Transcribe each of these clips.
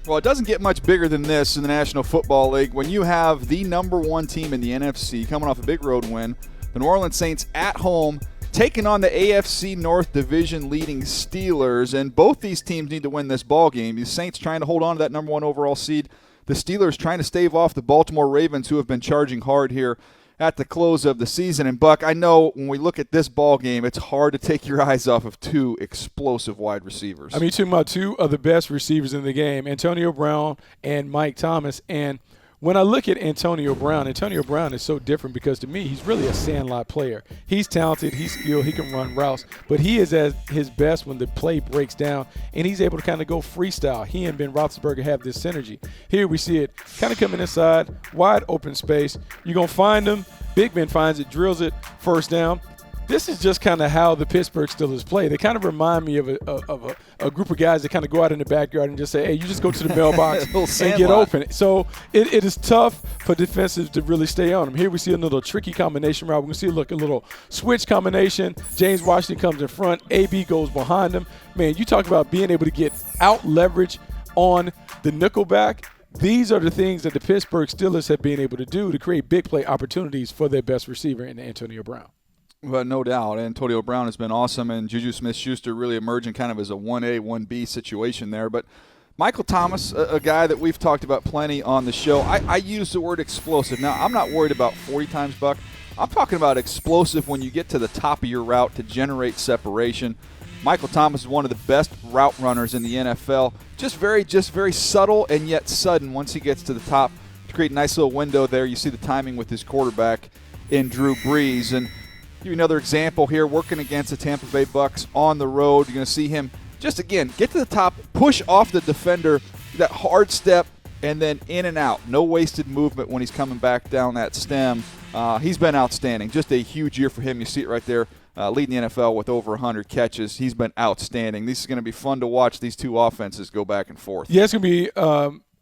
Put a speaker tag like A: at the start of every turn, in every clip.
A: Well, it doesn't get much bigger than this in the National Football League when you have the number one team in the NFC coming off a big road win, the New Orleans Saints at home, taking on the AFC North Division leading Steelers, and both these teams need to win this ball game. The Saints trying to hold on to that number one overall seed. The Steelers trying to stave off the Baltimore Ravens, who have been charging hard here at the close of the season. And, Buck, I know when we look at this ball game, it's hard to take your eyes off of two explosive wide receivers.
B: I mean, you're talking about two of the best receivers in the game, Antonio Brown and Mike Thomas. And when I look at Antonio Brown is so different because to me, he's really a sandlot player. He's talented, he's skilled, he can run routes, but he is at his best when the play breaks down and he's able to kind of go freestyle. He and Ben Roethlisberger have this synergy. Here we see it kind of coming inside, wide open space. You're going to find him. Big Ben finds it, drills it, first down. This is just kind of how the Pittsburgh Steelers play. They kind of remind me of a group of guys that kind of go out in the backyard and just say, hey, you just go to the mailbox and get open. So it is tough for defensives to really stay on them. Here we see a little tricky combination route. We can see a little switch combination. James Washington comes in front. AB goes behind him. Man, you talk about being able to get out leverage on the nickelback. These are the things that the Pittsburgh Steelers have been able to do to create big play opportunities for their best receiver in Antonio Brown.
A: Well, no doubt. Antonio Brown has been awesome, and Juju Smith-Schuster really emerging kind of as a 1A, 1B situation there. But Michael Thomas, a guy that we've talked about plenty on the show, I use the word explosive. Now, I'm not worried about 40 times, Buck. I'm talking about explosive when you get to the top of your route to generate separation. Michael Thomas is one of the best route runners in the NFL. Just very subtle and yet sudden once he gets to the top to create a nice little window there. You see the timing with his quarterback in Drew Brees. And give you another example here, working against the Tampa Bay Bucks on the road. You're going to see him just, again, get to the top, push off the defender, that hard step, and then in and out. No wasted movement when he's coming back down that stem. He's been outstanding. Just a huge year for him. You see it right there, leading the NFL with over 100 catches. He's been outstanding. This is going to be fun to watch these two offenses go back and forth.
B: Yeah, it's going to be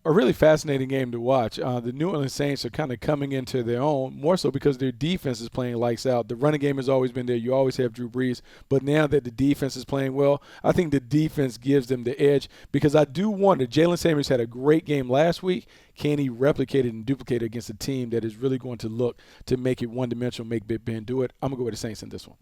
B: a really fascinating game to watch. The New Orleans Saints are kind of coming into their own, more so because their defense is playing lights out. The running game has always been there. You always have Drew Brees. But now that the defense is playing well, I think the defense gives them the edge because I do wonder, Jalen Samuels had a great game last week. Can he replicate it and duplicate it against a team that is really going to look to make it one-dimensional, make Big Ben do it? I'm going to go with the Saints in this one.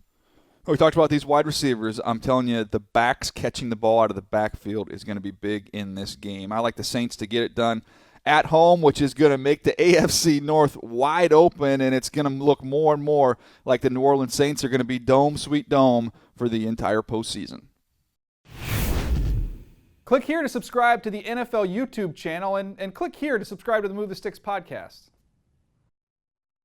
A: We talked about these wide receivers. I'm telling you, the backs catching the ball out of the backfield is going to be big in this game. I like the Saints to get it done at home, which is going to make the AFC North wide open, and it's going to look more and more like the New Orleans Saints are going to be dome, sweet dome for the entire postseason.
C: Click here to subscribe to the NFL YouTube channel, and click here to subscribe to the Move the Sticks podcast.